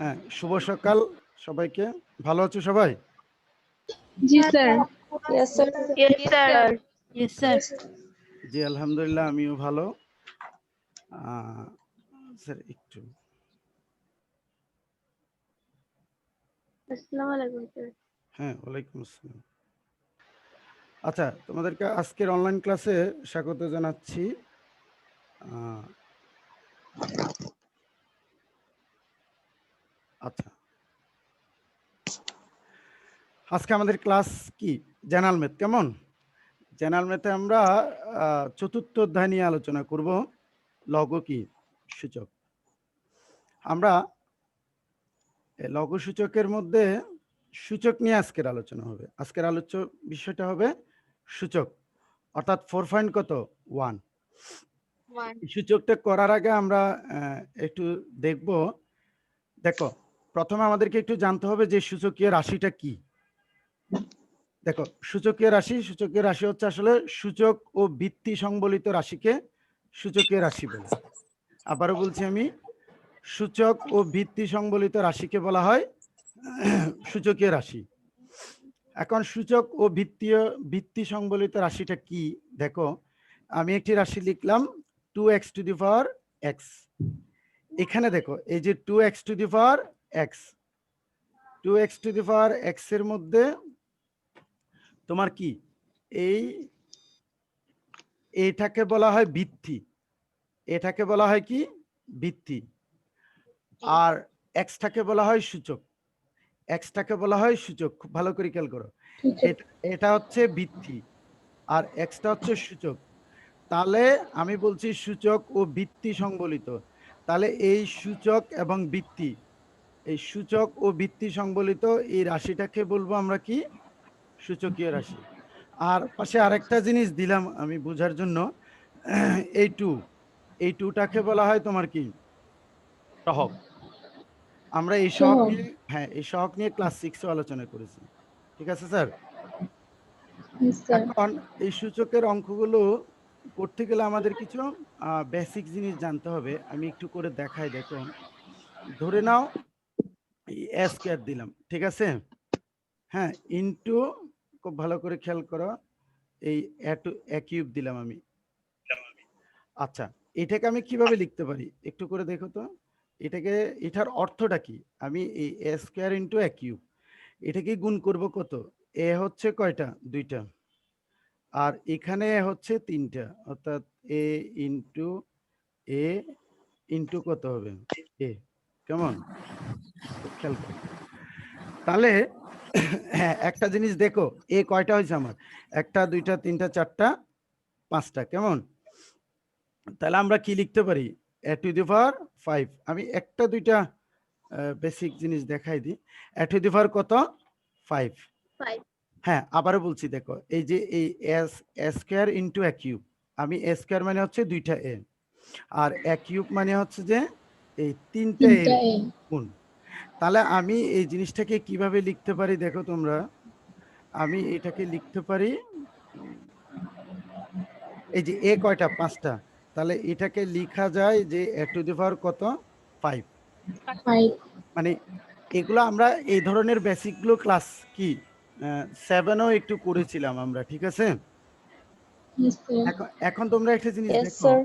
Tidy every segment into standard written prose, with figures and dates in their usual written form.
হ্যাঁ, শুভ সকাল সবাইকে। ভালো আছো সবাই? জি sir. Yes, sir. Yes, sir. Yes, sir. জি আলহামদুলিল্লাহ, আমিও ভালো। স্যার একটু Assalamu alaikum, sir. হ্যাঁ, ওয়ালাইকুম আসসালাম। আচ্ছা, তোমাদেরকে আজকের অনলাইন ক্লাসে স্বাগত জানাচ্ছি। আচ্ছা, আজকে আমাদের ক্লাস কি? General math. কেমন? জেনারেল ম্যাথে আমরা চতুর্থ অধ্যায় নিয়ে আলোচনা করব। লঘু কি? সূচক। আমরা লঘু সূচকের মধ্যে সূচক নিয়ে আজকের আলোচনা হবে। আজকের আলোচ্য বিষয়টা হবে সূচক, অর্থাৎ 4.1। সূচকটা করার আগে আমরা একটু দেখব। দেখো, প্রথমে আমাদেরকে একটু জানতে হবে যে সূচকীয় রাশিটা কি। দেখো, সূচকীয় রাশি হচ্ছে আসলে সূচক ও ভিত্তি সংবলিত রাশিকে সূচকীয় রাশি বলে। আবারও বলছি আমি, সূচক ও ভিত্তি সংবলিত রাশিকে বলা হয় সূচকীয় রাশি। এখন সূচক ও ভিত্তি সংবলিত রাশিটা কি? দেখো, আমি একটি রাশি লিখলাম 2x to the power x। এখানে দেখো, এই যে 2x to the power x, 2x to the power x এর মধ্যে তোমার কি, এটাকে বলা হয় ভিত্তি। এটাকে বলা হয় কি? ভিত্তি। আর এক্সটাকে বলা হয় সূচক। এক্সটাকে বলা হয় সূচক। খুব ভালো করে খেয়াল করো, এটা হচ্ছে ভিত্তি আর এক্সটা হচ্ছে সূচক। তাহলে আমি বলছি সূচক ও ভিত্তি সংবলিত। তাহলে এই সূচক এবং ভিত্তি, এই সূচক ও ভিত্তি সংবলিত এই রাশিটাকে বলবো আমরা কি? সূচকীয় রাশি। আর পাশে আরেকটা জিনিস দিলাম আমি বোঝার জন্য, এই টুটাকে বলা হয় তোমার কি? সহগ। আমরা এই সহগ নিয়ে, হ্যাঁ, এই সহগ নিয়ে ক্লাস 6 আলোচনা করেছি। ঠিক আছে স্যার? এখন এই সূচকের অঙ্কগুলো করতে গেলে আমাদের কিছু বেসিক জিনিস জানতে হবে। আমি একটু করে দেখাই। দেখো, ধরে নাও এ স্কয়ার দিলাম, ঠিক আছে? হ্যাঁ, ইনটু, খুব ভালো করে খেয়াল করো, এই এ কিউব দিলাম আমি। আচ্ছা, এটাকে আমি কিভাবে লিখতে পারি একটু করে দেখো তো। এটার অর্থটা কি? আমি এই এ স্কয়ার ইনটু এ কিউব, এটাকে গুণ করব কত? এ হচ্ছে কয়টা? 2টা। আর এখানে হচ্ছে 3টা, অর্থাৎ এ ইনটু এ ইনটু কত হবে? এ। কেমন? খেয়াল করো। তাহলে হ্যাঁ, একটা জিনিস দেখো, এ কয়টা হয়েছে আমার? 1টা 2টা 3টা 4টা 5টা। কেমন? তাহলে আমরা কি লিখতে পারি? এ টু দি পাওয়ার 5। আমি একটা দুইটা বেসিক জিনিস দেখাই দিই। এ টু দি পাওয়ার কত? 5। হ্যাঁ, আবারও বলছি, দেখো, এই যে এই এ স্কয়ার ইনটু এ কিউব, আমি এ স্কয়ার মানে হচ্ছে 2টা এ, আর এ কিউব মানে হচ্ছে যে এই 3টা এ গুণ। তাহলে আমি এই জিনিসটাকে কিভাবে লিখতে পারি দেখো তোমরা। আমি এটাকে লিখতে পারি, এই যে এ কয়টা? 5টা। তাহলে এটাকে লেখা যায় যে এ টু দি পাওয়ার কত? 5। মানে এগুলো আমরা এই ধরনের বেসিক গুলো ক্লাস কি 7ও একটু করেছিলাম আমরা। ঠিক আছে? এখন তোমরা একটা জিনিস Yes, দেখো, sir.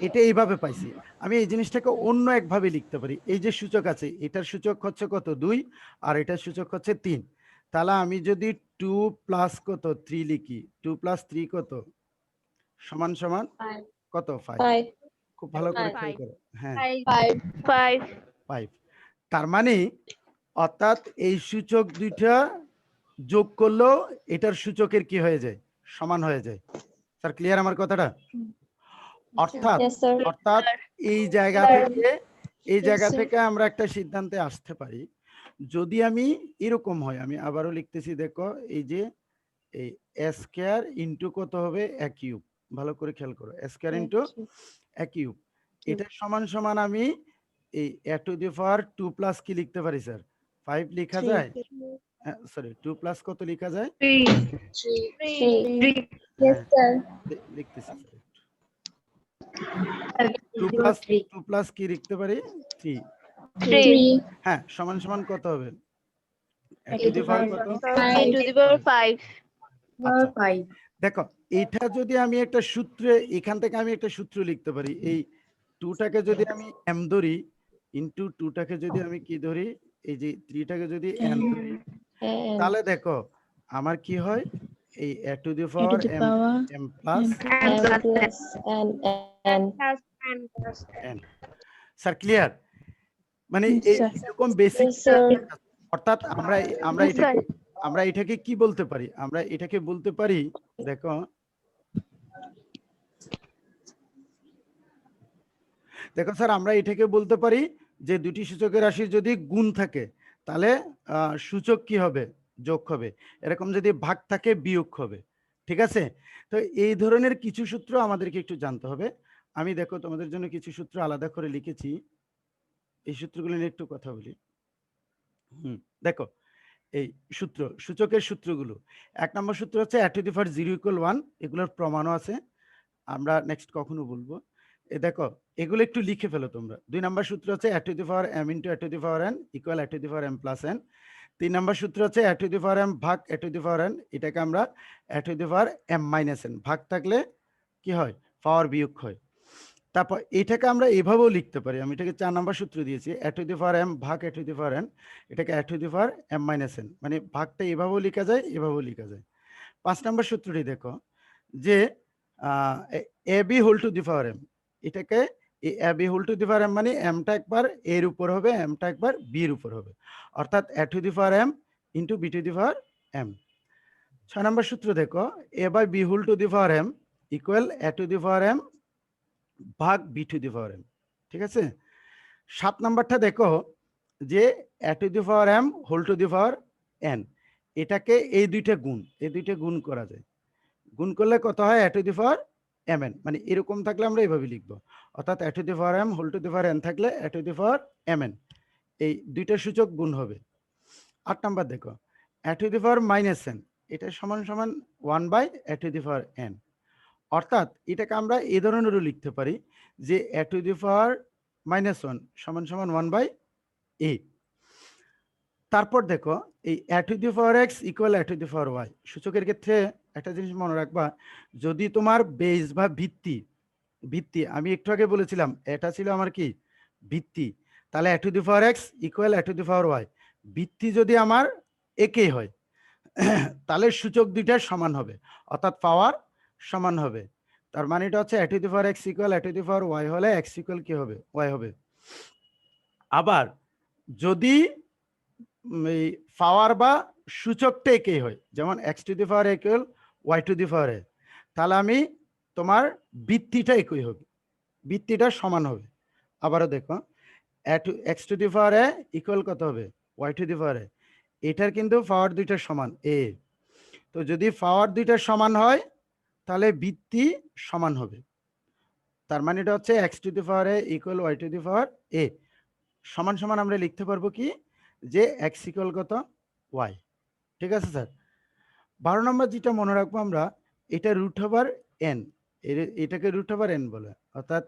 এটা এইভাবে পাইছি। আমি এই জিনিসটাকে অন্য একভাবে লিখতে পারি। এই যে সূচক আছে, এটার সূচক হচ্ছে কত? 2, আর এটার সূচক হচ্ছে 3। তাহলে আমি যদি 2 প্লাস কত? 3 লিখি, 2 প্লাস 3 কত? সমান সমান কত? 5। 5. খুব ভালো করে খেয়াল করো। হ্যাঁ, 5. 5। তার মানে অর্থাৎ এই সূচক দুইটা যোগ করলেও এটার সূচকের কি হয়ে যায়? সমান হয়ে যায়। স্যার, ক্লিয়ার আমার কথাটা? অর্থাৎ Yes, sir. অর্থাৎ এই জায়গা থেকে আমরা একটা সিদ্ধান্তে আসতে পারি, যদি আমি এরকম হয়, আমি আবারও লিখতেছি, দেখো, এই যে এই এ স্কয়ার ইনটু কত হবে? এ কিউব। ভালো করে খেয়াল করো, এ স্কয়ার ইনটু এ কিউব, এটা সমান সমান আমি এই এ টু দি পাওয়ার 2 প্লাস কি লিখতে পারি স্যার? 5 লেখা যায়। সরি, 2 প্লাস কত লেখা যায়? 3. হ্যাঁ, লিখতেছি স্যার। 2 প্লাস কি লিখতে পারি? 3। Three. হ্যাঁ, সমান সমান কত হবে? a to the power কত? A to the power 5. আচ্ছা, দেখো এটা যদি আমি একটা সূত্রে এখান থেকে আমি একটা সূত্র লিখতে পারি, এই 2টাকে যদি আমি m ধরি ইনটু 2টাকে যদি আমি কি ধরি, এই যে 3টাকে যদি n ধরি, তাহলে দেখো আমার কি হয়, এই a to the power m plus n। Sir clear? মানে এরকম বেসিক, অর্থাৎ আমরা Yes, sir. এটাকে কি বলতে পারি, আমরা এটাকে বলতে পারি, দেখো স্যার আমরা এটাকে বলতে পারি যে দুটি সূচকের রাশির যদি গুণ থাকে তাহলে সূচক কি হবে? যোগ হবে। এরকম যদি ভাগ থাকে বিয়োগ হবে। ঠিক আছে? তো এই ধরনের কিছু সূত্র আমাদেরকে একটু জানতে হবে। আমি দেখো তোমাদের জন্য কিছু সূত্র আলাদা করে লিখেছি, এই সূত্রগুলো নিয়ে একটু কথা বলি। দেখো এই সূচকের সূত্রগুলো, 1 নম্বর সূত্র হচ্ছে a to the power 0 = 1, এগুলোর প্রমাণও আছে, আমরা নেক্সট কখনো বলবো। দেখো এগুলো একটু লিখে ফেলো তোমরা। 2 নম্বর সূত্র হচ্ছে a to the power m into a to the power n equal a to the power m plus n। 3 নম্বর সূত্র হচ্ছে a to the power m ভাগ a to the power n, এটাকে আমরা a to the power m minus n, ভাগ থাকলে কি হয়? পাওয়ার বিয়োগ হয়। তারপর এটাকে আমরা এভাবেও লিখতে পারি, আমি এটাকে 4 নম্বর সূত্র দিয়েছি, a to the power m ভাগ a to the power n, এটাকে a to the power m minus n, মানে ভাগটা এভাবেও লেখা যায়, এভাবেও লেখা যায়। 5 নম্বর সূত্রটি দেখো যে ab whole to the power m, এটাকে ab whole to the power m মানে mটা একবার এর উপর হবে, mটা একবার b এর উপর হবে, অর্থাৎ a to the power m into b to the power m। 6 নম্বর সূত্র দেখো a/b whole to the power m equal a to the power m ভাগ b to the power m। ঠিক আছে? 7 নাম্বারটা দেখো যে a to the power m whole to the power n, এটাকে এই দুইটা গুণ করা যায়, গুণ করলে কত হয়? a to the power mn, মানে এরকম থাকলে আমরা এইভাবে লিখবো, অর্থাৎ a to the power m whole to the power n থাকলে a to the power mn, এই দুইটা সূচক গুণ হবে। 8 নাম্বার দেখো a to the power minus n, এটা সমান সমান 1/a to the power n, অর্থাৎ এটাকে আমরা এই ধরনেরও লিখতে পারি যে a to the power -1 সমান সমান 1/a। তারপর দেখো এই a to the power x equal a to the power y, সূচকের ক্ষেত্রে একটা জিনিস মনে রাখবা, যদি তোমার বেস বা ভিত্তি আমি একটু আগে বলেছিলাম এটা ছিল আমার কি ভিত্তি, তাহলে a to the power x equal a to the power y, ভিত্তি যদি আমার একই হয় তাহলে সূচক দুইটা সমান হবে, অর্থাৎ পাওয়ার সমান হবে। তার মানে এটা হচ্ছে a to the power x equal a to the power y হলে x ইকুয়াল কি হবে? y হবে। আবার যদি এই পাওয়ার বা সূচকটা একই হয়, যেমন x to the power equal y to the power a, তাহলে আমি তোমার ভিত্তিটা একই হবে, ভিত্তিটা সমান হবে। আবারও দেখো x to the power a equal কত হবে? y to the power a, এটার কিন্তু পাওয়ার দুইটা সমান a, তো যদি পাওয়ার দুইটা সমান হয় তাহলে ভিত্তি সমান হবে। তার মানে এটা হচ্ছে x to the power a equal y to the power a সমান সমান আমরা লিখতে পারবো কি যে x ইকুয়াল কত? y। ঠিক আছে স্যার? 12 নম্বর যেটা মনে রাখবো আমরা, এটা রুট ওভার n, এটাকে রুট ওভার n বলে, অর্থাৎ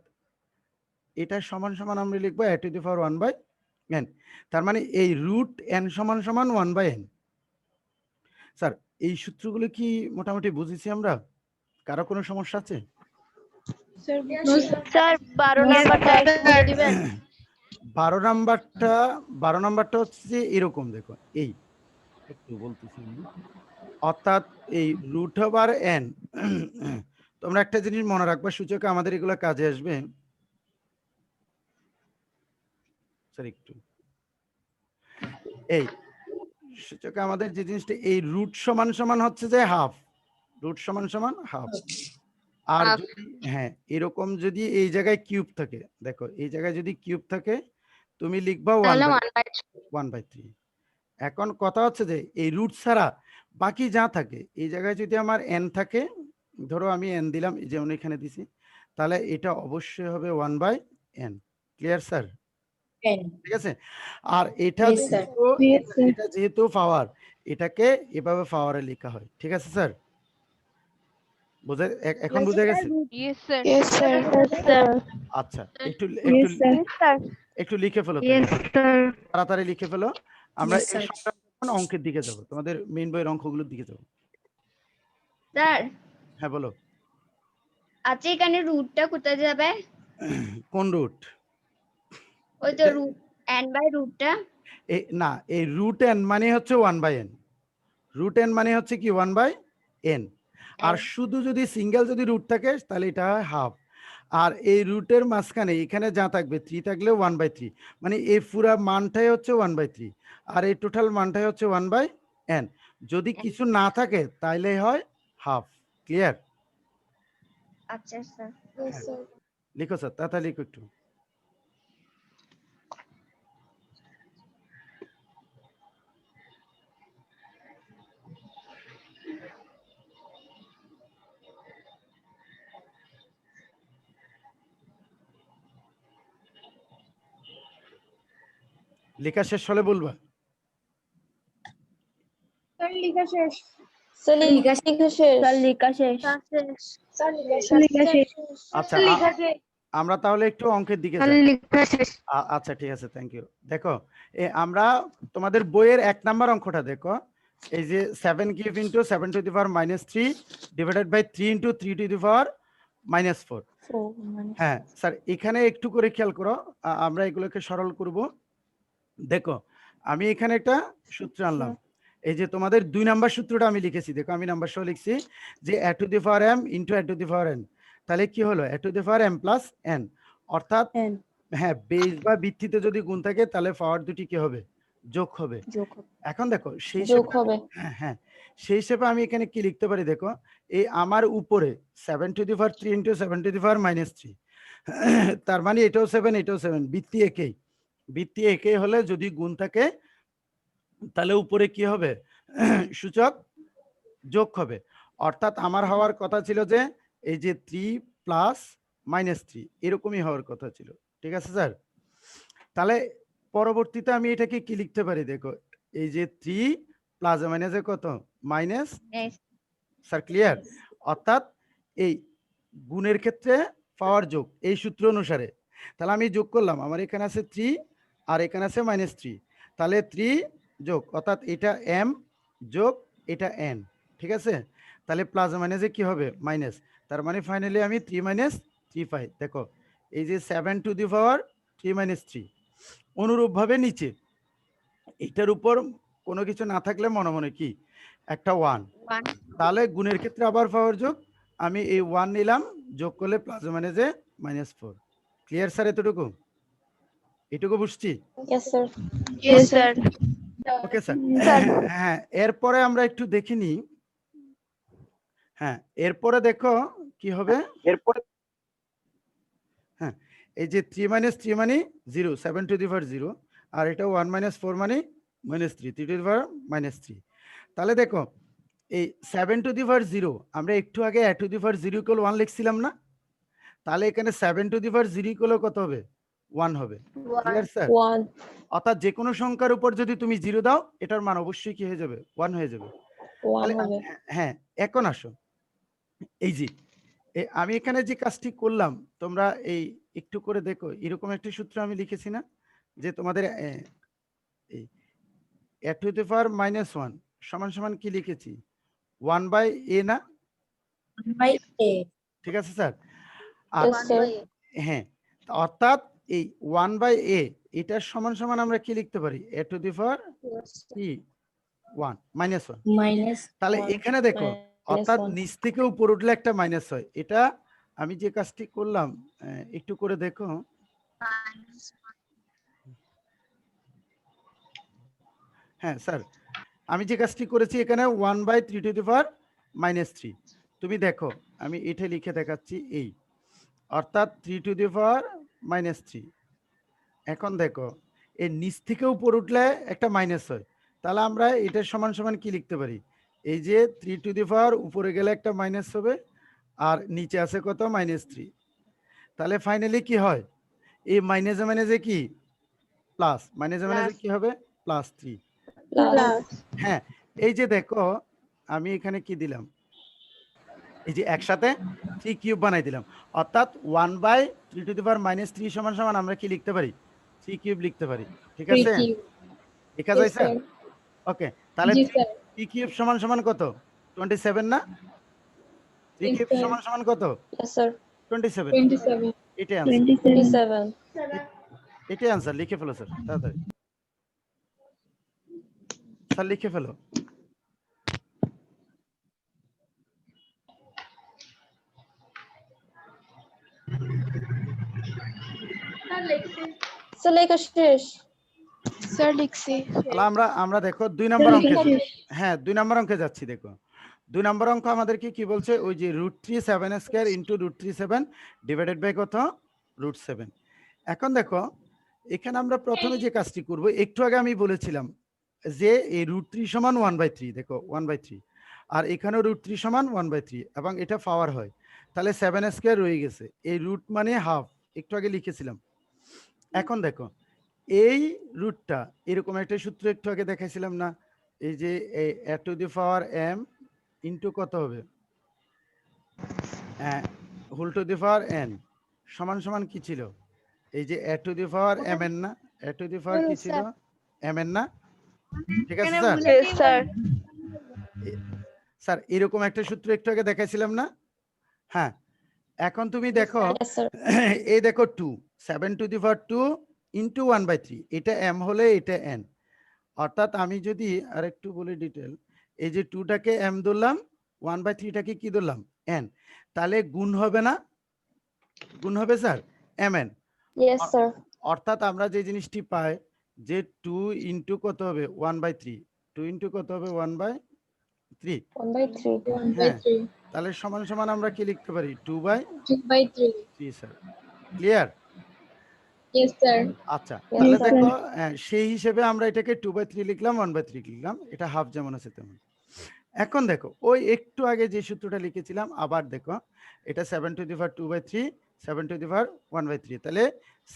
এটা সমান সমান আমরা লিখবো a to the power 1/n, তার মানে এই রুট n সমান সমান 1/n। স্যার এই সূত্রগুলো কি মোটামুটি বুঝেছি আমরা? কারো কোনো সমস্যা আছে? স্যার 12 নাম্বারটা একটু বলে দিবেন। 12 নাম্বারটা হচ্ছে যে এরকম, দেখো এই একটু বলতেছি আমি, অর্থাৎ এই রুট ওভার n, তোমরা একটা জিনিস মনে রাখবা, সূচকে আমাদের এগুলো কাজে আসবে। স্যার একটু এই সূচকে আমাদের যে জিনিসটা, এই রুট সমান সমান হচ্ছে যে হাফ, রুট সমান সমান হাফ। আর যদি হ্যাঁ এরকম যদি এই জায়গায় কিউব থাকে, দেখো এই জায়গায় যদি কিউব থাকে তুমি লিখবা 1/3। এখন কথা হচ্ছে যে এই রুট ছাড়া বাকি যা থাকে, এই জায়গায় যদি আমার n থাকে, ধরো আমি n দিলাম যেমন এখানে দিছি, তাহলে এটা অবশ্যই হবে 1/n। Clear sir? ঠিক আছে? আর এটা যেহেতু পাওয়ার, এটাকে এভাবে পাওয়ারে লেখা হয়। ঠিক আছে স্যার? এখন বুঝে গেছে? Yes, sir. আচ্ছা, একটু লিখে ফেলো তাহলে। Yes, sir. তাড়াতাড়ি লিখে ফেলো। আমরা Yes, এই sir. সংক্রান্ত অঙ্কের দিকে যাব, তোমাদের মেইন বইয়ের অঙ্কগুলোর দিকে যাব। স্যার, হ্যাঁ বলো। আচ্ছা এখানে রুটটা কোথায় যাবে? কোন রুট? ওই তো রুট n বাই রুটটা। না, এই রুট এন মানে হচ্ছে 1/n। রুট এন মানে হচ্ছে কি 1/n। আর শুধু যদি সিঙ্গেল যদি রুট থাকে তাহলে এটা হয় হাফ। আর এই রুটের মাঝখানে এখানে যা থাকবে 3 থাকলে 1/3, মানে এই পুরা মানটাই হচ্ছে 1/3, আর এই টোটাল মানটাই হচ্ছে 1/n। যদি কিছু না থাকে তাইলে হয় হাফ। ক্লিয়ার? আচ্ছা স্যার। Yes, sir. লিখো স্যার, তাড়াতাড়ি লিখো একটু। লেখা শেষ হলে বলবা। Sir, লিখা শেষ। Sir, লিখা শেষ। স্যার লেখা শেষ। Sir, লিখা শেষ। আচ্ছা, আমরা তাহলে একটু অঙ্কের দিকে স্যার যাই। লেখা শেষ। আচ্ছা ঠিক আছে, থ্যাংক ইউ। দেখো আমরা তোমাদের বইয়ের 1 নাম্বার অঙ্কটা দেখো। এই যে 7 cube into 7 to the power -3 divided by 3 into 3 to the power -4। হ্যাঁ স্যার, এখানে একটু করে খেয়াল করো, আমরা এগুলোকে সরল করব। দেখো আমি এখানে একটা সূত্র আনলাম। এই যে তোমাদের 2 নাম্বার সূত্রটা আমি লিখেছি, দেখো আমি নাম্বার সহ লিখছি যে a to the power m into a to the power n। তাহলে কি হলো a to the power m plus n, অর্থাৎ হ্যাঁ বেস বা ভিত্তিতে যদি গুণ থাকে তাহলে পাওয়ার দুটি কি হবে? যোগ হবে। এখন দেখো সেই যোগ হবে। হ্যাঁ হ্যাঁ, সেই হিসেবে আমি এখানে কি লিখতে পারি দেখো, এই আমার উপরে 7 to the power 3 into 7 to the power -3, তার মানে এটাও 7 এটাও 7, ভিত্তি একই। ভিত্তি একই হলে যদি গুণ থাকে তাহলে উপরে কি হবে? সূচক যোগ হবে। অর্থাৎ আমার হওয়ার কথা ছিল যে এই যে 3 প্লাস -3 এরকমই হওয়ার কথা ছিল। ঠিক আছে স্যার? তাহলে পরবর্তীতে আমি এটাকে কি লিখতে পারি দেখো, এই যে 3 প্লাস মাইনাসে কত? মাইনাস। Sir clear? অর্থাৎ এই গুণের ক্ষেত্রে পাওয়ার যোগ এই সূত্র অনুসারে। তাহলে আমি যোগ করলাম, আমার এখানে আছে 3 আর এখানে আছে -3, তাহলে 3 যোগ অর্থাৎ এটা m যোগ এটা n। ঠিক আছে? তাহলে প্লাস মাইনাসে কি হবে? মাইনাস। তার মানে ফাইনালি আমি 3 - 3 পাই। দেখো এই যে 7 টু দি পাওয়ার 3 - 3। অনুরূপভাবে নিচে এটার উপর কোনো কিছু না থাকলে মনে মনে কি একটা 1, তাহলে গুণের ক্ষেত্রে আবার পাওয়ার যোগ, আমি এই 1 নিলাম, যোগ করলে প্লাস মাইনাসে -4। Clear sir? এতটুকু এটুকু বুঝছি? Yes, sir. Yes, sir. Okay sir. Sir. হ্যাঁ এরপরে আমরা একটু দেখিনি। হ্যাঁ এরপরে দেখো কি হবে। এরপরে হ্যাঁ এই যে 3 - 3 মানে 0, 7 টু দি পাওয়ার 0, আর এটা 1 - 4 মানে -3, 3 টু দি পাওয়ার -3। তাহলে দেখো এই 7 টু দি পাওয়ার 0 আমরা একটু আগে a টু দি পাওয়ার 0 = 1 লিখছিলাম না? তাহলে এখানে 7 টু দি পাওয়ার 0 = কত হবে? 1 হবে। Clear sir? 1. অর্থাৎ যে কোনো সংখ্যার উপর যদি তুমি 0 দাও এটার মান অবশ্যই কি হয়ে যাবে? 1 হয়ে যাবে। 1 তাহলে হবে। হ্যাঁ এখন আসো, এই যে আমি এখানে যে কাজটি করলাম তোমরা এই একটু করে দেখো, এরকম একটা সূত্র আমি লিখেছি না যে তোমাদের এই a টু দি পাওয়ার -1 সমান সমান কি লিখেছি? 1/a না? By A. ঠিক আছে স্যার? আর Yes, sir. হ্যাঁ, অর্থাৎ এই 1/a এটার সমান সমান আমরা কি লিখতে পারি? a টু দি পাওয়ার কি 1 -1। Minus তাহলে 1. এখানে দেখো অর্থাৎ 1. নিচ থেকে উপর উঠলে একটা মাইনাস হয়। এটা আমি যে কাজটি করলাম একটু করে দেখো। হ্যাঁ স্যার, আমি যে কাজটি করেছি এখানে 1/3 টু দি পাওয়ার -3। তুমি দেখো আমি এটা লিখে দেখাচ্ছি এই, অর্থাৎ 3 টু দি পাওয়ার -3। এখন দেখো এর নিচ থেকে উপর উঠলে একটা মাইনাস হয়, তাহলে আমরা এটার সমান সমান কি লিখতে পারি? এই যে 3 টু দি পাওয়ার উপরে গেলে একটা মাইনাস হবে, আর নিচে আছে কত? -3। তাহলে ফাইনালি কি হয়? এই মাইনাসে মাইনাসে কি প্লাস, মাইনাসে মাইনাসে কি হবে? +3। Plus. হ্যাঁ এই যে দেখো আমি এখানে কি দিলাম, এই যে একসাথে 3 কিউব বানাই দিলাম, অর্থাৎ 1/3 টু দি পাওয়ার -3 সমান সমান আমরা কি লিখতে পারি? 3 কিউব লিখতে পারি, ঠিক 3 আছে? কিউব। লেখা Yes, যায় স্যার? sir. ওকে, তাহলে জি 3 স্যার। 3 কিউব সমান সমান কত? 27 না? 3 Yes, কিউব sir. সমান সমান কত? Yes, sir. 27। 27. এটাই আনসার, 27. এটাই আনসার। লিখে ফেলো স্যার, তাড়াতাড়ি। স্যার লিখে ফেলো। Sir, লেখা শেষ। স্যার লিখছি। তাহলে আমরা দেখো 2 নম্বর অঙ্কে, হ্যাঁ 2 নম্বর অঙ্কে যাচ্ছি। দেখো 2 নম্বর অঙ্ক আমাদেরকে কি বলছে, ওই যে √3 7 স্কয়ার ইনটু √3 7 ডিভাইডেড বাই কত? √7। এখন দেখো এখানে আমরা প্রথমে যে কাজটি করব, একটু আগে আমি বলেছিলাম যে এই √3 সমান 1/3, দেখো 1/3, আর এখানেও √3 সমান 1/3 এবং এটা পাওয়ার হয়, তাহলে 7 স্কয়ার রয়ে গেছে। এই রুট মানে হাফ, একটু আগে লিখেছিলাম। এখন দেখো এই রুটটা এরকম একটা সূত্র একটু আগে দেখাইছিলাম না, এই যে a to the power m into কত হবে, whole to the power n সমান সমান কি ছিল, এই যে a to the power mn না, a টু দি পাওয়ার কি ছিল, mn না? ঠিক আছে স্যার? Yes, sir. স্যার এরকম একটা সূত্র একটু আগে দেখাইছিলাম না? হ্যাঁ, এখন তুমি দেখো Yes, sir. এই দেখো 2 7 টু দি পাওয়ার 2 ইনটু 1/3, এটা m হলে এটা n, অর্থাৎ আমি যদি আরেকটু বলি ডিটেল, এই যে 2টাকে m ধরলাম, 1/3টাকে কি ধরলাম, n, তাহলে গুণ হবে না? গুণ হবে স্যার mn। Yes, sir. অর্থাৎ আমরা যে জিনিসটি পাই যে 2 ইনটু কত হবে 1/3, 2 ইনটু কত হবে 1/3, 1/3. 1/3. তাহলে সমান সমান আমরা কি লিখতে পারি, 2/3 2/3. স্যার। ক্লিয়ার? Yes, sir. আচ্ছা, Yes, তাহলে sir. দেখো সেই হিসেবে আমরা এটাকে 2/3 লিখলাম, 1/3 লিখলাম, এটা হাফ যেমন আছে তেমন। এখন দেখো ওই একটু আগে যে সূত্রটা লিখেছিলাম আবার দেখো, এটা 7 টু দি পাওয়ার 2/3, 7 টু দি পাওয়ার 1/3, তাহলে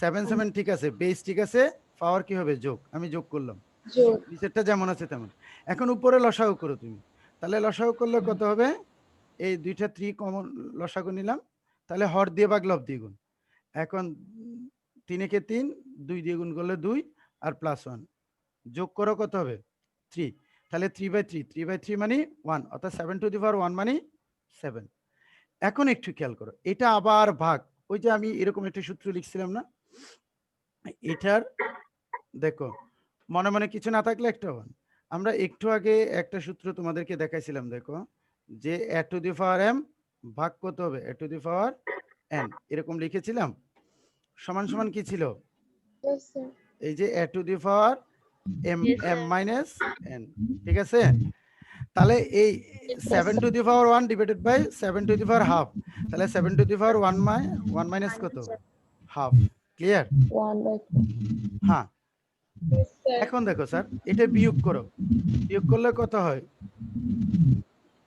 7 7 ঠিক আছে, বেস ঠিক আছে, পাওয়ার কি হবে, যোগ, আমি যোগ করলাম, যোগ। নিচেরটা যেমন আছে তেমন। এখন উপরে লসাগু করো তুমি, তাহলে লসাগু করলে কত হবে, এই দুইটা 3 কমন লসাগু নিলাম, তাহলে হর দিয়ে ভাগ লব দিয়ে গুণ। এখন 3 কে 3, 2 দিয়ে গুণ করলে 2 আর +1 যোগ করো কত হবে 3, তাহলে 3/3, 3/3 মানে 1, অর্থাৎ 7 টু দি পাওয়ার 1 মানে 7। এখন একটু খেয়াল করো, এটা আবার ভাগ, ওই যে আমি এরকম একটা সূত্র লিখছিলাম না, এটার দেখো মনে মনে কিছু না থাকলে একটা 1, আমরা একটু আগে একটা সূত্র তোমাদেরকে দেখাইছিলাম, দেখো যে a to the power m ভাগ কত হবে a to the power n, এরকম লিখেছিলাম, সমান সমান কি ছিল, Yes, sir. এই যে a to the power m m minus n, ঠিক আছে? তাহলে এই 7 to the power 1 divided by 7 to the power half, তাহলে 7 টু দি পাওয়ার 1 মাইনাস কত, হাফ। ক্লিয়ার? 1/3. হ্যাঁ, Yes, sir. এখন দেখো স্যার এটা বিয়োগ করো, বিয়োগ করলে কত হয়,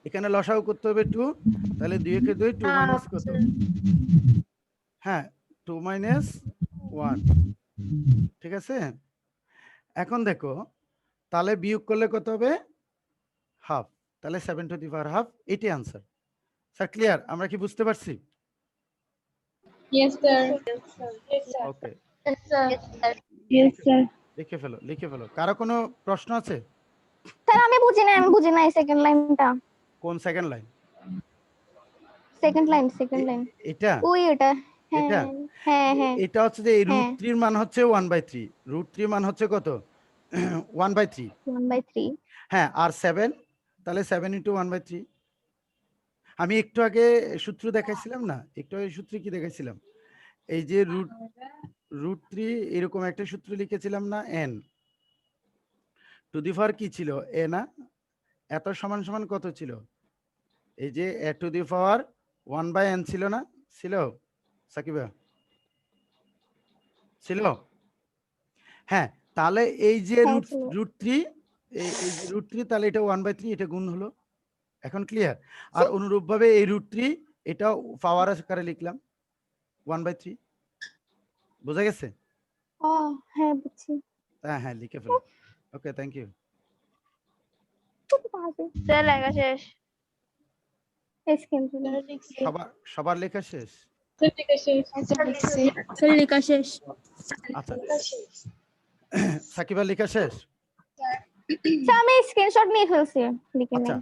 এখানে লসাগু করতে হবে 2, তাহলে 2 কে 2, 2 মাইনাস কত, হ্যাঁ 2 মাইনাস 1, ঠিক আছে? এখন দেখো তাহলে বিয়োগ করলে কত হবে, হাফ, তাহলে 7 টু দি পাওয়ার হাফ, এটাই আনসার। Sir clear? আমরা কি বুঝতে পারছি? Yes, sir. ওকে, Yes, sir. Yes, sir. লিখে ফেলো, লিখে ফেলো। কারো কোনো প্রশ্ন আছে? স্যার আমি বুঝি নাই সেকেন্ড লাইনটা। কোন সেকেন্ড লাইন? Second line. এটা ওই এটা। এটা হ্যাঁ। এটা হচ্ছে যে এই হ্যাঁ। √3 মান হচ্ছে 1/3, √3 মান হচ্ছে কত 1/3, 1/3। হ্যাঁ, আর 7, তাহলে 7 ইনটু 1/3। আমি একটু আগে সূত্র দেখাইছিলাম না, একটু আগে সূত্রে কি দেখাইছিলাম, এই যে √3 এরকম একটা সূত্র লিখেছিলাম না, n টু দি পাওয়ার কি ছিল, a না, এত সমান সমান কত ছিল, এই যে a to the power 1/n ছিল না, ছিল সাকিবা, ছিল? হ্যাঁ, তাহলে এই যে হ্যাঁ, ছিল। √3, এই যে √3, তাহলে এটা 1/3, এটা গুণ হলো। এখন ক্লিয়ার? আর অনুরূপভাবে এই √3 এটাও পাওয়ার আকারে লিখলাম 1/3, বোঝা গেছে? ও হ্যাঁ বুঝছি। হ্যাঁ লিখে ফেলো। ওকে, থ্যাংক ইউ। স্যার লেখা শেষ। সবার লেখা শেষ? স্যার লেখা শেষ। স্যার লেখা শেষ। আচ্ছা সাকিবা লেখা শেষ। স্যার আমি স্ক্রিনশট নিয়ে ফেলছি, লিখে আচ্ছা নেই।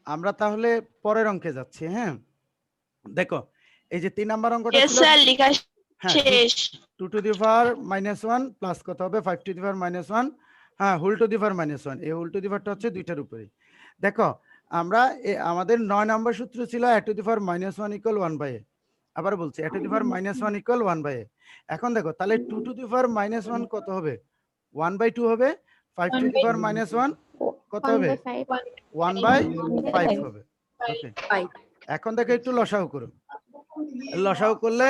আমরা তাহলে পরের অঙ্কে যাচ্ছি। হ্যাঁ দেখো এই যে 3 নাম্বার অঙ্কটা Yes, ছিল। sir. লিখা হ্যাঁ শেষ। 2 to the power -1 প্লাস কত হবে 5 to the power -1, হ্যাঁ হোল টু দি পাওয়ার -1। এই হোল টু দি পাওয়ারটা হচ্ছে দুইটার উপরে। দেখো আমরা আমাদের 9 নম্বর সূত্র ছিল a to the power -1 = 1/a। আবার বলছি a to the power -1 = 1/a। এখন দেখো তাহলে 2 to the power -1 কত হবে? 1/2 হবে। 5 to the power -1 কত হবে? 1/5 হবে। ওকে এখন দেখো একটু লসাগু করো। লসাগু করলে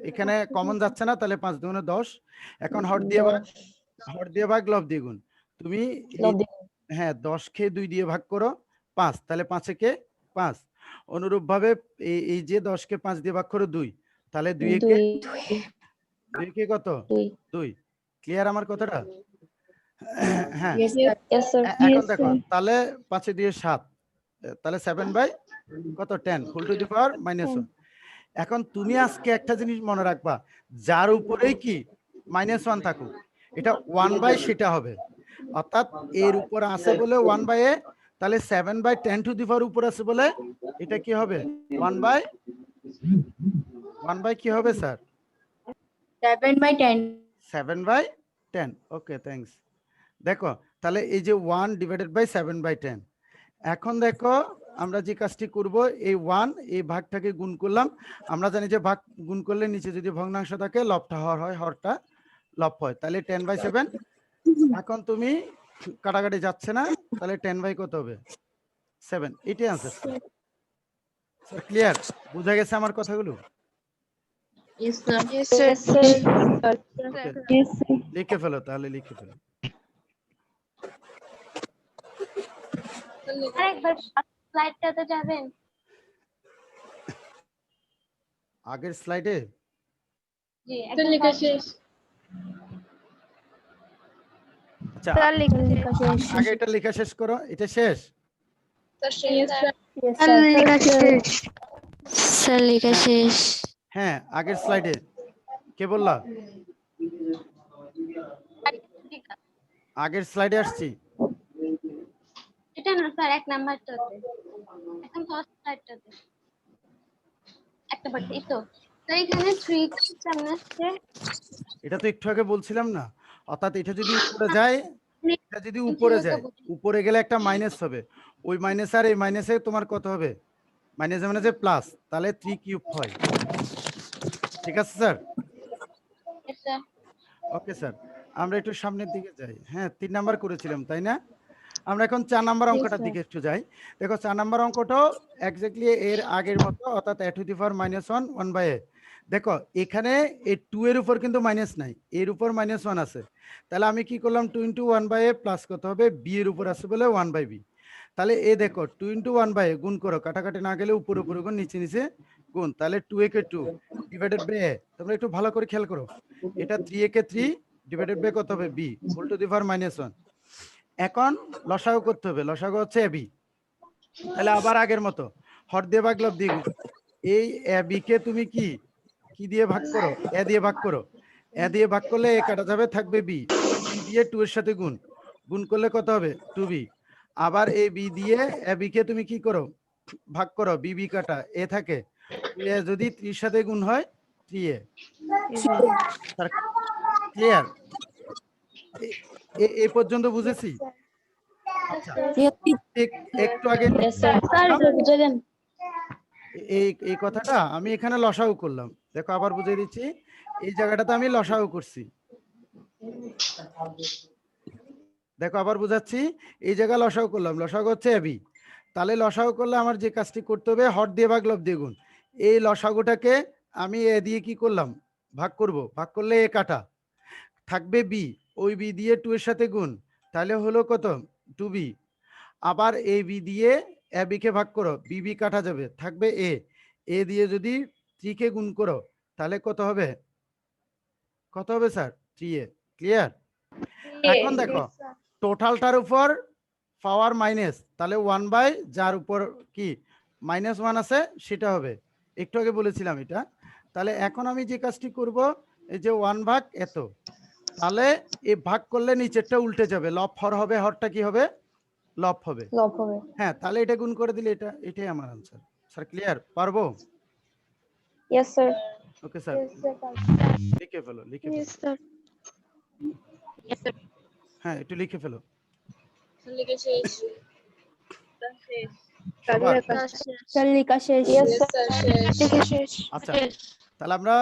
এখানে কমন যাচ্ছে না, তাহলে 5 দুগুণে 10। এখন হর দিয়ে ভাগ লব দিয়ে গুণ। তুমি হ্যাঁ 10 কে 2 দিয়ে ভাগ করো 5, তাহলে 5 কে 5। অনুরূপ ভাবে এই যে 10 কে 5 দিয়ে ভাগ করো 2, তাহলে 2 কে কত 2। ক্লিয়ার আমার কথাটা? হ্যাঁ এখন দেখো তাহলে 5 এ দিয়ে 7, তাহলে 7/10 হোল টু দি পাওয়ার -1। এখন তুমি আজকে একটা জিনিস মনে রাখবা, যার উপরেই কি -1 থাকুক এটা 1/, সেটা হবে। অর্থাৎ এর উপর আছে বলে 1/a, তাহলে 7/10 টু দি পাওয়ার উপর আছে বলে এটা কি হবে 1/, কি হবে স্যার? 7/10। 7/10। Okay thanks. দেখো তাহলে এই যে 1/7/10। এখন দেখো আমরা যে কাজটি করব, এই 1 এই ভাগটাকে গুণ করলাম। আমরা জানি যে ভাগ গুণ করলে নিচে যদি ভগ্নাংশ থাকে লবটা হর হয়, হরটা লব হয়, তাহলে 10/7। এখন তুমি কাটাকাটি যাচ্ছে না, তাহলে 10/, কত হবে 7। এটাই আনসার। Sir clear? বুঝা গেছে আমার কথাগুলো? Yes, sir. ওকে লিখে ফেলো, তাহলে লিখে ফেলো। আরেকবার স্লাইডটাতে যাবেন। আগের স্লাইডে জি স্যার লেখা শেষ। আচ্ছা স্যার লেখা শেষ। আগে এটা লেখা শেষ করো, এটা শেষ। Yes, sir. স্যার লেখা শেষ। স্যার লেখা শেষ। হ্যাঁ আগের স্লাইডে কে বললা? আগের স্লাইডে আসছি। এটা না স্যার, এক নাম্বারটাতে। এখন ফার্স্ট স্লাইডটাতে একটা বাট এই তো স্যার, এখানে 3 সামনে আসছে। এটা তো একটু আগে বলছিলাম না, অর্থাৎ এটা যদি উপরে যায়, এটা যদি উপরে যায়, উপরে গেলে একটা মাইনাস হবে। ওই মাইনাস আর এই মাইনাসে তোমার কত হবে? মাইনাস মানে যে প্লাস, তাহলে 3³ হয়। ঠিক আছে sir? Yes, sir. Okay sir, আমরা একটু সামনের দিকে যাই। হ্যাঁ 3 নাম্বার করেছিলাম তাই না? আমরা এখন 4 নাম্বার অঙ্কটার দিকে একটু যাই। দেখো 4 নাম্বার অঙ্কটাও এক্স্যাক্টলি এর আগের মতো, অর্থাৎ a to the power -1 1/a। দেখো এখানে এই 2 এর উপর কিন্তু মাইনাস নাই, এর উপর -1 আছে। তাহলে আমি কি করলাম 2 × 1/a প্লাস কত হবে b এর উপর আছে বলে 1/b। তাহলে এ দেখো 2 × 1/a গুণ করো, কাটাকাটি না গেলে উপরে উপরে গুণ, নিচে নিচে গুণ, তাহলে 2a K 2 divided by a। তোমরা একটু ভালো করে খেয়াল করো, এটা 3a কে 3 ডিভাইডেড বাই কত হবে b whole to the power -1। এখন লসাগু করতে হবে, লসাগু হচ্ছে ab। তাহলে আবার আগের মতো হর দিয়ে ভাগ লব দিয়ে গুণ। এই ab কে তুমি কি দিয়ে ভাগ করো? a দিয়ে ভাগ করো। a দিয়ে ভাগ করলে a কাটা যাবে, থাকবে b। b দিয়ে 2 এর সাথে গুণ, গুণ করলে কত হবে 2b। আবার এই b দিয়ে ab কে তুমি কি করো ভাগ করো, bb কাটা a থাকে, a যদি 3 এর সাথে গুণ হয় 3a। ক্লিয়ার? এই পর্যন্ত বুঝেছি? আচ্ছা একটু আগে এই কথাটা আমি এখানে লসাগু করলাম। দেখো আবার বুঝিয়ে দিচ্ছি, এই জায়গাটাতে আমি লসাগু করছি। দেখো আবার বুঝাচ্ছি, এই জায়গায় লসাগু করলাম, লসাগু হচ্ছে এবি। তাহলে লসাগু করলে আমার যে কাজটি করতে হবে হর দিয়ে ভাগ লব দিয়ে গুণ। এই লসাগুটাকে আমি এ দিয়ে কি করলাম ভাগ করব, ভাগ করলে এ কাটা থাকবে বি, ওই বি দিয়ে 2 এর সাথে গুণ, তাহলে হলো কত 2b। আবার এই বি দিয়ে এ বি কে ভাগ করো, বিবি কাটা যাবে, থাকবে এ। এ দিয়ে যদি 3 কে গুণ করো তাহলে কত হবে স্যার 3a। ক্লিয়ার? এখন দেখো টোটালটার উপর পাওয়ার মাইনাস, তাহলে 1/, যার উপর কি -1 আছে সেটা হবে। একটু আগে বলেছিলাম এটা। তাহলে এখন আমি যে কাজটি করব, এই যে 1 ভাগ এত, তাহলে এই ভাগ করলে নিচেরটা উল্টে যাবে, লব হর হবে, হরটা কি হবে, লব হবে। লব হবে। হ্যাঁ, তাহলে এটা গুণ করে দিলে এটাই আমার আনসার। Sir clear? পারবো? Yes sir. ওকে স্যার, লিখে ফেলো, লিখে ফেলো। হ্যাঁ, একটু লিখে ফেলো লেখা শেষ। সবার। স্যার লেখা শেষ। ইয়েস স্যার শেষ। আচ্ছা, তাহলে আমরা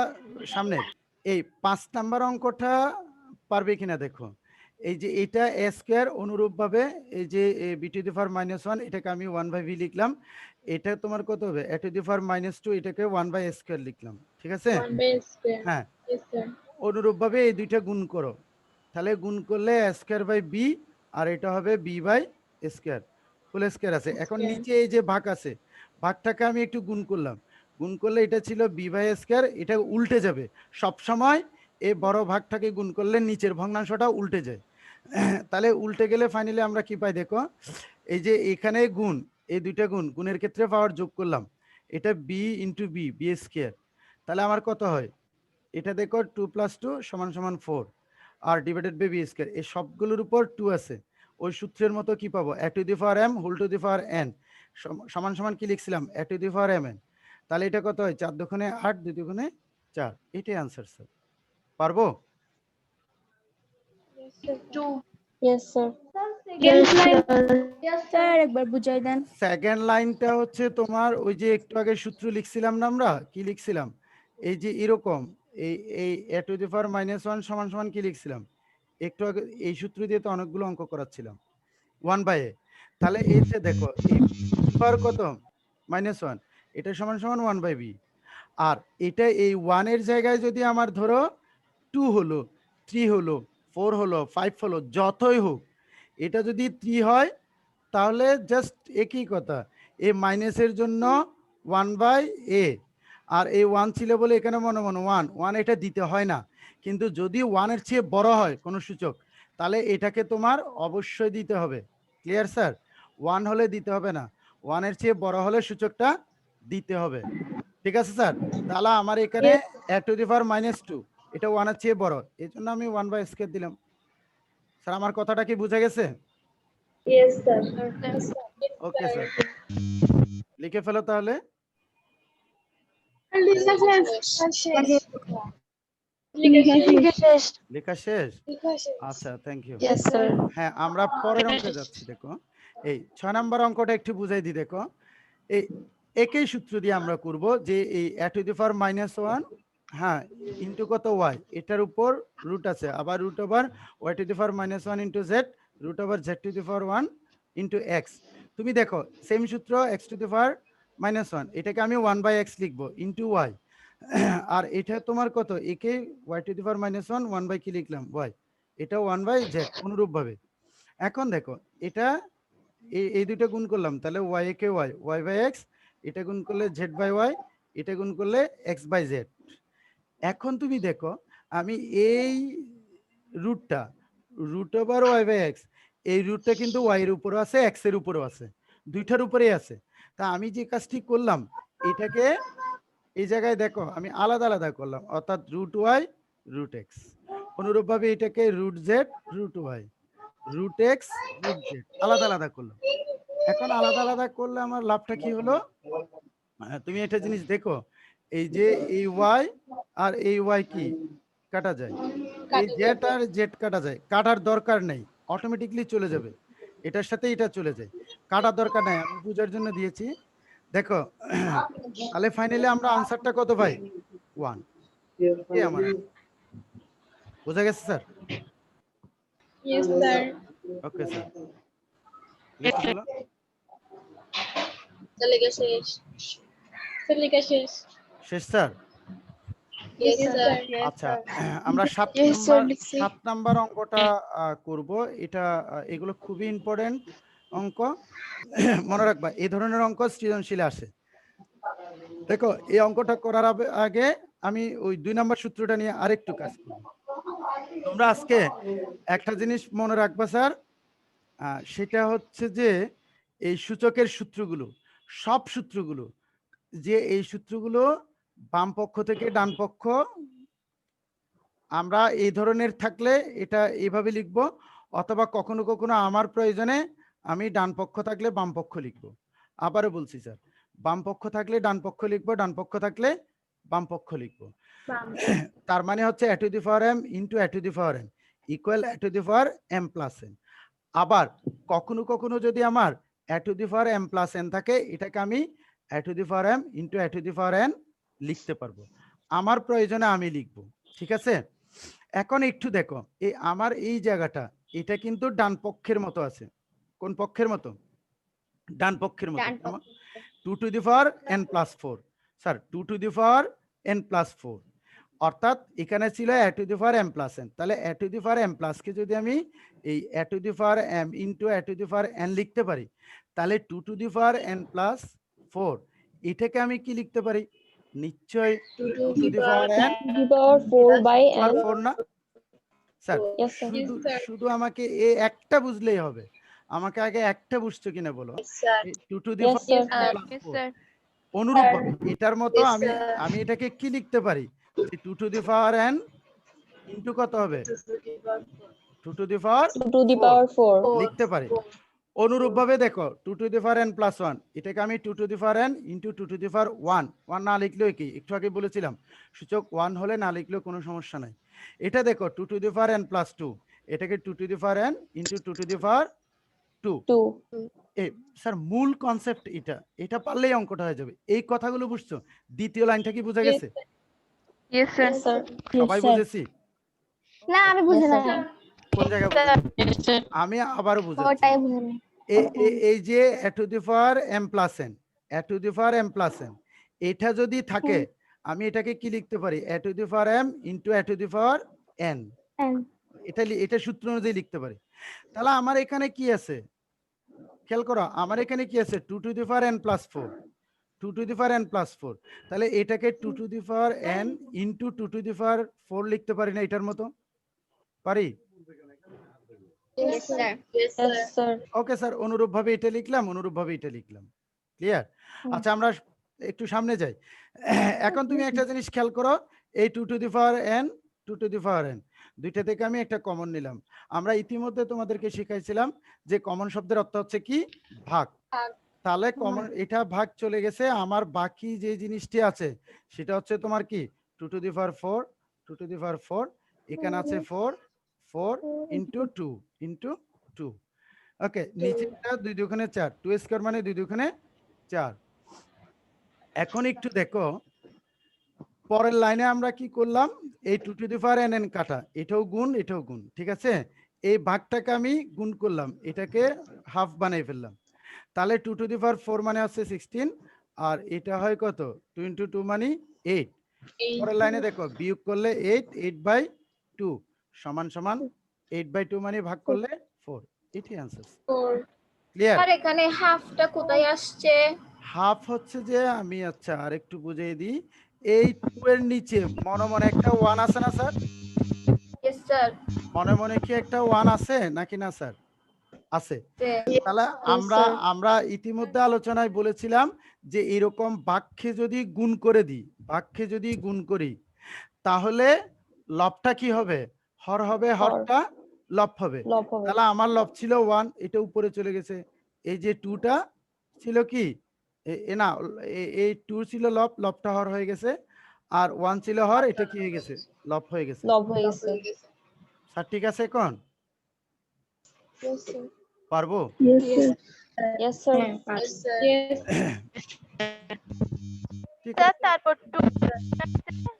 সামনে এই 5 নাম্বার অঙ্কটা পারবে কিনা দেখো। এই যে এটা a স্কয়ার, অনুরূপ ভাবে এই যে b টু দি পাওয়ার -1, এটাকে আমি 1/v লিখলাম। এটা তোমার কত হবে, a টু দি পাওয়ার -2, এটাকে 1/a স্কয়ার লিখলাম। ঠিক আছে? 1/স্কয়ার। হ্যাঁ, ইয়েস স্যার। অনুরূপ ভাবে এই দুইটা গুণ করো, তাহলে গুণ করলে a স্কয়ার বাই b, আর এটা হবে b by square, full square আছে। এখন নিচে এই যে ভাগ আছে, ভাগটাকে আমি একটু গুণ করলাম, গুণ করলে এটা ছিল b বাই স্কয়ার, এটা উল্টে যাবে সব সময়। এই বড় ভাগটাকে গুণ করলে নিচের ভগ্নাংশটা উল্টে যায়। তাহলে উল্টে গেলে ফাইনালি আমরা কি পাই দেখো, এই যে এখানে গুণ, এই দুইটা গুণ, গুণের ক্ষেত্রে পাওয়ার যোগ করলাম, এটা b ইন্টু বি স্কয়ার, তাহলে আমার কত হয়, এটা দেখো 2 + 2 = 4, আর ডিভাইডেড বাই বি স্কয়ার, এই সবগুলোর উপর 2 আছে, ওই সূত্রের মতো কি পাবো, a to the power m whole to the power n সমান সমান কি লিখছিলাম, a to the power mn। তাহলে এটা কত হয়, 4 দুগুণে 8, 2 দুগুণে 4, এটাই আনসার স্যার। পারবো? Yes sir. স্যার একবার বুঝাই দেন। সেকেন্ড লাইনটা হচ্ছে তোমার ওই যে একটু আগে সূত্র লিখছিলাম না, আমরা কি লিখছিলাম, এই যে এরকম, এই এই a টু দি পাওয়ার -1 সমান সমান কি লিখছিলাম, একটু আগে এই সূত্র দিয়ে তো অনেকগুলো অঙ্ক করাচ্ছিলাম, 1/a। তাহলে এই যে দেখো, এই পাওয়ার কত, -1, এটা সমান সমান 1/b, আর এটা এই 1 এর জায়গায় যদি আমার ধরো 2 হলো, 3 হলো, 4 হলো, 5 হলো, যতই হোক, এটা যদি 3 হয় তাহলে জাস্ট একই কথা, এ মাইনাসের জন্য 1/a, আর এই 1 ছিল বলে এখানে মনে মনে 1 এটা দিতে হয় না। কিন্তু যদি 1 এর চেয়ে বড় হয় কোনো সূচক, তাহলে এটাকে তোমার অবশ্যই দিতে হবে। Clear sir? 1 হলে দিতে হবে না, 1 এর চেয়ে বড় হলে সূচকটা দিতে হবে। ঠিক আছে স্যার? তাহলে আমার এখানে a টু দি পাওয়ার -2, এটা 1 এর চেয়ে বড়, এই জন্য আমি 1/স্কয়ার দিলাম। স্যার আমার কথাটা কি বুঝা গেছে? Yes sir. ওকে স্যার, লিখে ফেলো তাহলে। লেখা শেষ? আচ্ছা, থ্যাংক ইউ। Yes sir. হ্যাঁ, আমরা পরের অঙ্কে যাচ্ছি। দেখো এই 6 নাম্বার অঙ্কটা একটু বুঝাই দিই। দেখো এই একই সূত্র দিয়ে আমরা করব যে এই a টু দি পাওয়ার -1, হ্যাঁ, ইন্টু কত y, এটার উপর রুট আছে, আবার root over y to the power -1 into z, root over z to the power 1 into x। তুমি দেখো সেম সূত্র, x টু দি পাওয়ার -1, এটাকে আমি 1/x লিখবো ইন্টু y, আর এটা তোমার কত, একে y টু দি পাওয়ার -1 1 কি লিখলাম, y, এটা 1/z অনুরূপ ভাবে। এখন দেখো এটা এই দুটো গুণ করলাম, তাহলে y কে y/x, এটা গুণ করলে z/y, এটা গুণ করলে x/z। এখন তুমি দেখো আমি এই রুটটা, রুট ওভার y/x, এই রুটটা কিন্তু y এর উপরও আছে, x এর উপরও আছে, দুইটার উপরেই আছে। তা আমি যে কাজটি করলাম, এটাকে এই জায়গায় দেখো আমি আলাদা আলাদা করলাম, অর্থাৎ রুট y রুট x, অনুরূপ ভাবে এটাকে root z root y root x root z আলাদা আলাদা করলাম। এখন আলাদা আলাদা করলে আমার লাভটা কি হলো, তুমি একটা জিনিস দেখো, এই যে এই y আর এই y কি কাটা যায়, এই জেড আর জেড কাটা যায়, কাটার দরকার নেই, অটোমেটিকলি চলে যাবে, এটার সাথে এটা চলে যায়, কাটার দরকার নাই, আমি বুঝার জন্য দিয়েছি। দেখো তাহলে ফাইনালি আমরা আনসারটা কত পাই, 1। এই আমার বোঝা গেছে sir? Yes sir. Okay sir, লিখে ফেলো। লেখা শেষ। স্যার লেখা শেষ। শেষ স্যার? Yes sir. আচ্ছা, আমরা 7 নাম্বার অঙ্কটা করব। এটা এগুলো খুবই ইম্পর্টেন্ট অঙ্ক, মনে রাখবা এই ধরনের অঙ্ক সৃজনশীলে আসে। দেখো এই অঙ্কটা করার আগে আমি ওই 2 নাম্বার সূত্রটা নিয়ে আরেকটু কাজ করব। তোমরা আজকে একটা জিনিস মনে রাখবা স্যার, সেটা হচ্ছে যে এই সূচকের সূত্রগুলো, সব সূত্রগুলো, যে এই সূত্রগুলো বাম পক্ষ থেকে ডান পক্ষ আমরা এই ধরনের থাকলে এটা এইভাবে লিখব, অথবা কখনো কখনো আমার প্রয়োজনে আমি ডান পক্ষ থাকলে বাম পক্ষ লিখব। আবারও বলছি স্যার, বাম পক্ষ থাকলে ডান পক্ষ লিখবো, ডান পক্ষ থাকলে বাম পক্ষ লিখবো। তার মানে হচ্ছে a to the power m into a to the power n equal a to the power m plus n। আবার কখনো কখনো যদি আমার a to the power m plus n থাকে, এটাকে আমি a to the power m into a to the power n লিখতে পারবো, আমার প্রয়োজনে আমি লিখবো। ঠিক আছে, এখন একটু দেখো, এই আমার এই জায়গাটা এটা কিন্তু ডান পক্ষের মতো আছে। কোন পক্ষের মতো? ডান পক্ষের মতো। 2 to the power n plus 4 sir, 2 to the power n plus 4, অর্থাৎ এখানে ছিল a to the power m plus n। তাহলে a to the power m plus কে যদি আমি এই a to the power m into a to the power n লিখতে পারি, তাহলে 2 to the power n plus 4 এটাকে আমি কি লিখতে পারি? নিশ্চয় 2 to the power n to the power 4 by n 4 না স্যার? yes sir শুধু আমাকে এই একটা বুঝলেই হবে, আমাকে আগে একটা বুঝছো কিনা বলো। 2 to the yes power sir n plus 4 অনুরূপভাবে এটার মতো আমি এটাকে কি লিখতে পারি? 2 to the power n into কত হবে? 2 to the power 2 to the power 4 লিখতে পারি। অনুরূপভাবে দেখো 2 to the power n plus 1 এটাকে আমি 2 to the power n into 2 to the power 1 না লিখলেও কি, একটু আগে বলেছিলাম সূচক 1 হলে না লিখলেও কোনো সমস্যা নাই। এটা দেখো 2 to the power n plus 2 এটাকে 2 to the power n into 2 to the power 2। Sir মূল কনসেপ্ট এটা পারলেই অঙ্কটা হয়ে যাবে। এই কথাগুলো বুঝছো? দ্বিতীয় লাইনটা কি বোঝা গেছে? yes sir সবাই বুঝেছি? না আমি বুঝি না, কোন জায়গায় বুঝেছি? আমি আবারও বুঝাচ্ছি। ওটাই বুঝি না। এই যে a to the power m plus n, a to the power m plus n এটা যদি থাকে, আমি এটাকে কি লিখতে পারি? a to the power m into a to the power n। এটা সূত্র অনুযায়ী লিখতে পারি। তাহলে আমার এখানে কি আছে খেয়াল করো, আমার এখানে কি আছে? 2 to the power n plus 4, 2 to the power n plus 4। তাহলে এটাকে 2 to the power n into 2 to the power 4 লিখতে পারি না এটার মতো? পারি? Yes, sir. yes sir okay sir, অনুরূপভাবে এটা লিখলাম, অনুরূপভাবে এটা লিখলাম। ক্লিয়ার? আচ্ছা আমরা একটু সামনে যাই। এখন তুমি একটা জিনিস খেয়াল করো, এই 2 to the power n 2 to the power n দুইটা থেকে আমি একটা কমন নিলাম। আমরা ইতিমধ্যে তোমাদেরকে শিখাইছিলাম যে কমন শব্দের অর্থ হচ্ছে কি? ভাগ। তাহলে কমন এটা ভাগ চলে গেছে, আমার বাকি যে জিনিসটি আছে সেটা হচ্ছে তোমার কি? 2 to the power 4 2 to the power 4 এখানে আছে 4 into 2 into 2। ওকে, নিচেটা 2 দুগুণে 4, 2 স্কয়ার মানে 2 দুগুণে 4। এখন একটু দেখো পরের লাইনে আমরা কি করলাম? এই 2 to the power n কাটা, এটাও গুণ এটাও গুণ, ঠিক আছে? এই ভাগটাকে আমি গুণ করলাম, এটাকে হাফ বানাই ফেললাম। তাহলে 2 to the power 4 মানে হচ্ছে 16, আর এটা হয় কত? 2 into 2 মানে 8। পরের লাইনে দেখো বিয়োগ করলে 8/2 সমান সমান 8/2 মানে ভাগ করলে 4। এটাই आंसर। ক্লিয়ার? আর এখানে হাফটা কোথায় আসছে? হাফ হচ্ছে যে আমি আচ্ছা আরেকটু বুঝিয়ে দিই, এই 2 এর নিচে মনে মনে একটা 1 আছে না স্যার? Yes, sir. মনে মনে কি একটা 1 আছে নাকি না স্যার? আছে। তাহলে আমরা ইতিমধ্যে আলোচনায় বলেছিলাম যে এরকম বাক্যে যদি গুণ করে দিই, বাক্যে যদি গুণ করি, তাহলে লবটা কি হবে? হর হবে, হরটা লব হবে। তাহলে আমার লব ছিল 1, এটা উপরে চলে গেছে। এই যে 2টা ছিল কি? না, এই 2 ছিল লব, লবটা হর হয়ে গেছে, আর 1 ছিল হর, এটা কি হয়ে গেছে? লব হয়ে গেছে। লব হয়ে গেছে। স্যার ঠিক আছে এখন? Yes, sir. পারবো? yes sir Yes, sir. Yes. ঠিক আছে তারপর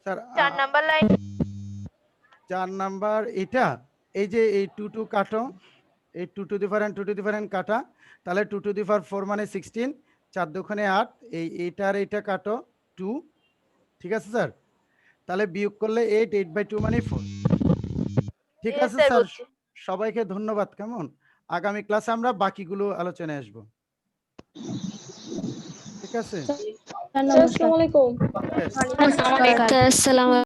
স্যার। 4 নাম্বার লাইন 4 নাম্বার এটা, এই যে এই 2 2 কাটো, এই 2 to the power n 2 to the power n কাটা, তাহলে 2 to the power 4 মানে 16, 4 দুগুণে 8, এইটার এইটা কাটো 2, ঠিক আছে স্যার? তাহলে বিয়োগ করলে 8/2 মানে 4। ঠিক Yes, আছে sir, স্যার, বুঝছি। সবাইকে ধন্যবাদ। কেমন? আগামী ক্লাসে আমরা বাকিগুলো আলোচনায় আসবো। ঠিক আছে? আসসালামু আলাইকুম। Yes. আসসালামু